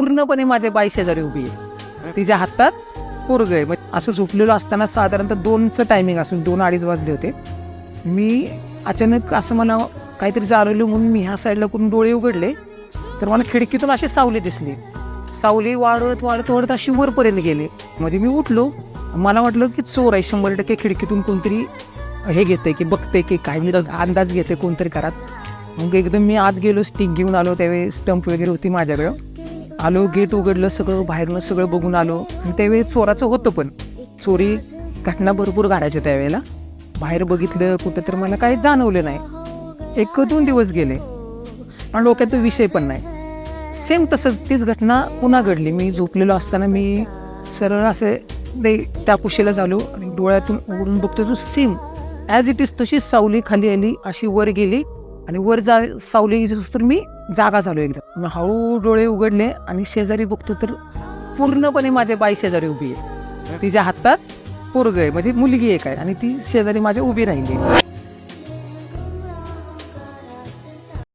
पूर्णपणे माझ्या बाई शेजारी उभी आहे, तिच्या हातात पोरग आहे. असं झोपलेलो असताना साधारणतः 2चं टायमिंग असून 2-2:30 वाजले होते. मी अचानक असं मला काहीतरी जाणवलं म्हणून मी ह्या साईडला करून डोळे उघडले तर मला खिडकीतून अशी सावली दिसली. सावली वाढत वाढत वाढत अशी वरपर्यंत गेले. म्हणजे मी उठलो, मला वाटलं की चोर आहे 100% खिडकीतून कोणतरी हे घेते की बघते की काही अंदाज घेते कोणतरी घरात. मग एकदम मी आत गेलो, स्टिक घेऊन आलो. त्यावेळी स्टंप वगैरे होती माझ्याकडं. आलो, गेट उघडलं, सगळं बाहेरनं सगळं बघून आलो. आणि त्यावेळी चोराचं होतं, पण चोरी घटना भरपूर घडायच्या त्यावेळेला. बाहेर बघितलं कुठं तर मला काही जाणवलं नाही. 1-2 दिवस गेले आणि डोक्यात विषय पण नाही. सेम तसंच तीच घटना पुन्हा घडली. मी झोपलेलो असताना मी सरळ असे त्या कुशीला झालो आणि डोळ्यातून उघडून बघतो तो सेम ॲज इट इज तशीच सावली खाली आली, अशी वर गेली आणि वर सावली तर मी जागा झालो एकदम. हळू डोळे उघडले आणि शेजारी बघतो तर पूर्णपणे माझ्या बाई शेजारी उभी आहे, तिच्या हातात पोरग आहे, म्हणजे मुलगी एक आहे आणि ती शेजारी माझ्या उभी राहिली.